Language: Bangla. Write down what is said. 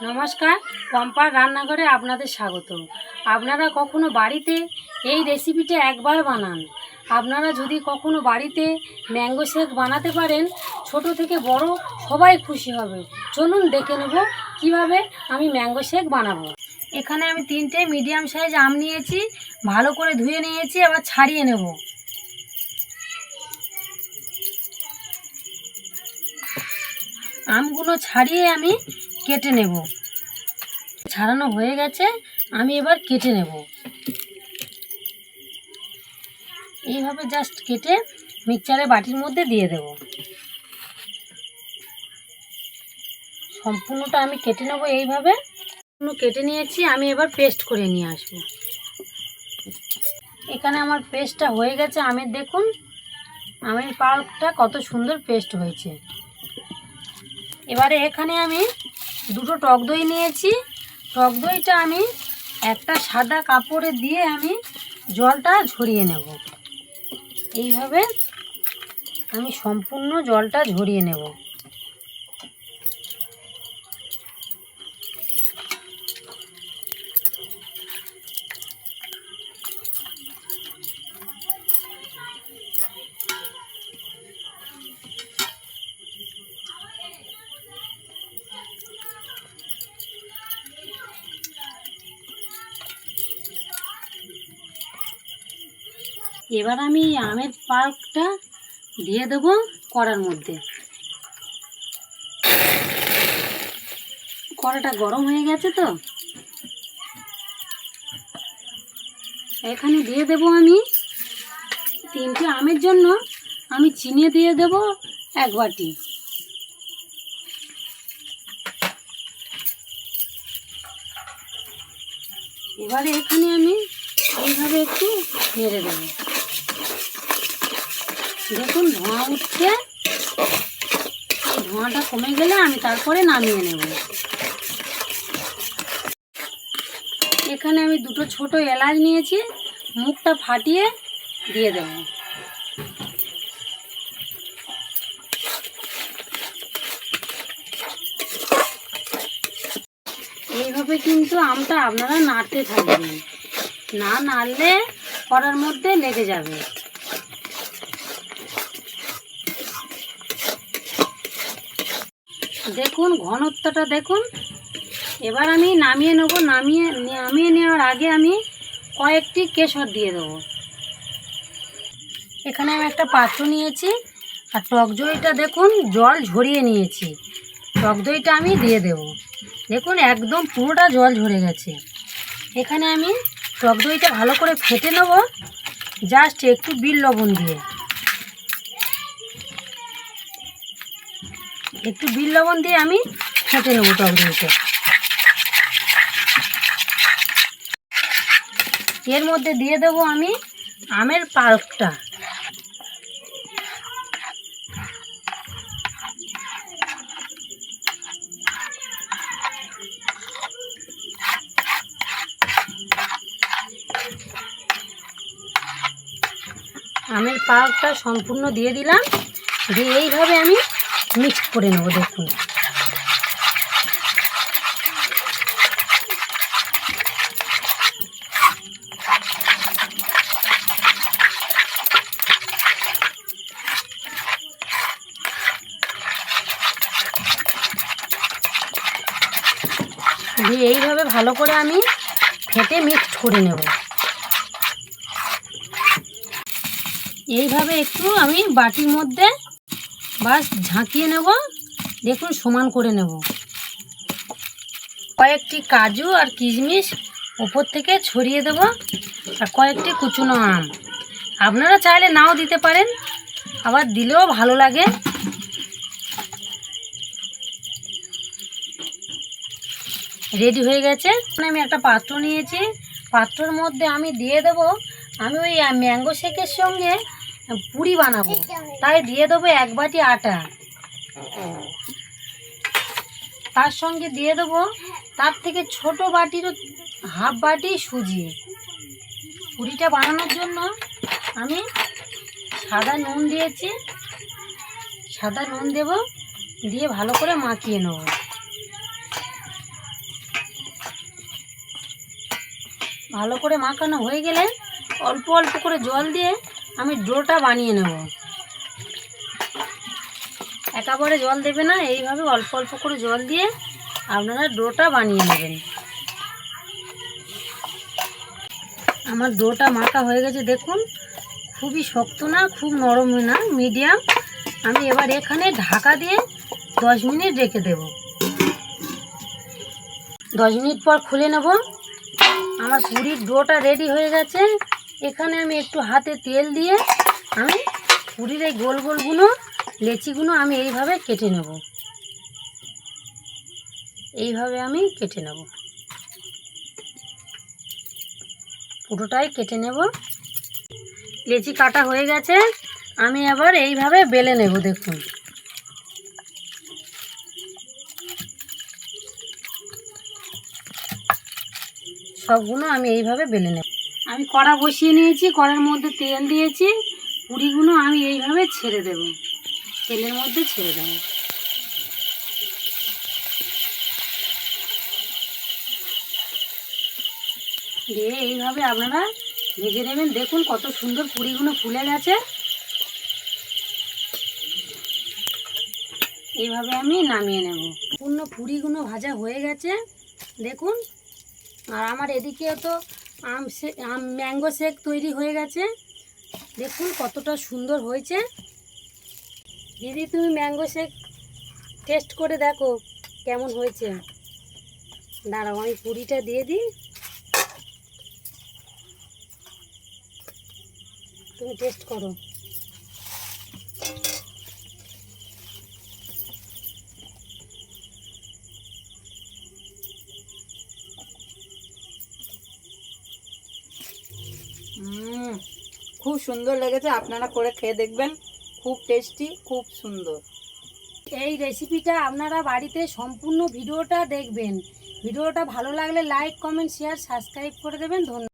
নমস্কার, পম্পার রান্নাঘরে আপনাদের স্বাগত। আপনারা কখনো বাড়িতে এই রেসিপিটা একবার বানান। আপনারা যদি কখনো বাড়িতে ম্যাঙ্গো শেক বানাতে পারেন, ছোট থেকে বড় সবাই খুশি হবে। চলুন দেখে নেব কিভাবে আমি ম্যাঙ্গো শেক বানাবো। এখানে আমি 3টে মিডিয়াম সাইজ আম নিয়েছি, ভালো করে ধুয়ে নিয়েছি, আবার ছাড়িয়ে নেব। আমগুলো ছাড়িয়ে আমি কেটে নেব। ছাড়ানো হয়ে গেছে, আমি এবার কেটে নেব। এইভাবে জাস্ট কেটে মিক্সচারের বাটির মধ্যে দিয়ে দেব। সম্পূর্ণটা আমি কেটে নেব এইভাবে। কেটে নিয়েছি, আমি এবার পেস্ট করে নিয়ে আসব। এখানে আমার পেস্টটা হয়ে গেছে আমের। দেখুন আমের পাল্পটা কত সুন্দর পেস্ট হয়েছে। এবারে এখানে আমি 2টো টক দই নিয়েছি। টক দইটা আমি একটা সাদা কাপড়ে দিয়ে আমি জলটা ঝরিয়ে নেব। এইভাবে আমি সম্পূর্ণ জলটা ঝরিয়ে নেব। এবার আমি আমের পাল্পটা দিয়ে দেবো কড়ার মধ্যে। কড়াটা গরম হয়ে গেছে, তো এখানে দিয়ে দেব আমি 3টে আমের জন্য আমি চিনি দিয়ে দেব 1 বাটি। এবারে এখানে আমি এইভাবে একটু নেড়ে দেব। দেখুন ধোঁয়া উঠছে, এই ধোঁয়াটা কমে গেলে আমি তারপরে নামিয়ে নেব। এখানে আমি 2টো ছোট এলাচ নিয়েছি, মুখটা ফাটিয়ে দিয়ে দেব। এইভাবে কিন্তু আমটা আপনারা নাড়তে থাকবেন, না নাড়লে কড়ার মধ্যে লেগে যাবে। দেখুন ঘনত্বটা দেখুন। এবার আমি নামিয়ে নেব। নামিয়ে নেওয়ার আগে আমি কয়েকটি কেশর দিয়ে দেবো। এখানে আমি একটা পাত্র নিয়েছি, আর টক দইটা দেখুন জল ঝরিয়ে নিয়েছি। টক দইটা আমি দিয়ে দেব। দেখুন একদম পুরোটা জল ঝরে গেছে। এখানে আমি টক দইটা ভালো করে ফেটে নেব, জাস্ট একটু বিট লবণ দিয়ে। একটু বিট লবণ দিয়ে আমি ফেটে নেব টক দইটা। এর মধ্যে দিয়ে দেব আমি আমের পাল্পটা। আমের পাল্পটা সম্পূর্ণ দিয়ে দিলাম, দিয়ে এইভাবে আমি মিক্স করে নেব। দেখুন দিয়ে এইভাবে ভালো করে আমি ফেটে মিক্সড করে নেব। এইভাবে একটু আমি বাটির মধ্যে বাস ঝাঁকিয়ে নেব। দেখুন সমান করে নেব। কয়েকটি কাজু আর কিশমিশ উপর থেকে ছড়িয়ে দেব, আর কয়েকটি কুচনো আম। আপনারা চাইলে নাও দিতে পারেন, আবার দিলেও ভালো লাগে। রেডি হয়ে গেছে। আমি একটা পাত্র নিয়েছি, পাত্রের মধ্যে আমি দিয়ে দেব আমি ওই ম্যাঙ্গো শেকের সঙ্গে পুরি বানাবো, তাই দিয়ে দেবো 1 বাটি আটা। তার সঙ্গে দিয়ে দেবো তার থেকে ছোট বাটিরও হাফ বাটি সুজি। পুরিটা বানানোর জন্য আমি সাদা নুন দিয়েছি, সাদা নুন দেব, দিয়ে ভালো করে মাখিয়ে নেব। ভালো করে মাখানো হয়ে গেলে অল্প অল্প করে জল দিয়ে আমি ডোটা বানিয়ে নেব। একেবারে জল দেবে না, এইভাবে অল্প অল্প করে জল দিয়ে আপনারা ডোটা বানিয়ে নেবেন। আমার ডোটা মাখা হয়ে গেছে দেখুন, খুবই শক্ত না, খুব নরম না, মিডিয়াম। আমি এবার এখানে ঢাকা দিয়ে 10 মিনিট রেখে দেব। 10 মিনিট পর খুলে নেব। আমার পুরির ডোটা রেডি হয়ে গেছে। এখানে আমি একটু হাতে তেল দিয়ে আমি পুরির এই গোল গোলগুলো লেচিগুলো আমি এইভাবে কেটে নেব। এইভাবে আমি কেটে নেব, পুরোটাই কেটে নেব। লেচি কাটা হয়ে গেছে, আমি আবার এইভাবে বেলে নেব। দেখুন সবগুলো আমি এইভাবে বেলে নেব। আমি কড়া বসিয়ে নিয়েছি, কড়ার মধ্যে তেল দিয়েছি। পুরিগুলো আমি এইভাবে ছেড়ে দেব, তেলের মধ্যে ছেড়ে দেব। দিয়ে এইভাবে আপনারা ভেজে নেবেন। দেখুন কত সুন্দর পুরিগুলো ফুলে গেছে। এইভাবে আমি নামিয়ে নেব। পূর্ণ পুরিগুলো ভাজা হয়ে গেছে দেখুন। আর আমার এদিকে তো ম্যাঙ্গো শেক তৈরি হয়ে গেছে। দেখুন কতটা সুন্দর হয়েছে। দিদি তুমি ম্যাঙ্গো শেক টেস্ট করে দেখো কেমন হয়েছে। দাঁড়াও আমি পুরিটা দিয়ে দিই, তুমি টেস্ট করো। খুব সুন্দর লেগেছে, আপনারা করে খেয়ে দেখবেন, খুব টেস্টি, খুব সুন্দর। এই রেসিপিটা আপনারা বাড়িতে সম্পূর্ণ ভিডিওটা দেখবেন। ভিডিওটা ভালো লাগলে লাইক, কমেন্ট, শেয়ার, সাবস্ক্রাইব করে দেবেন। ধন্যবাদ।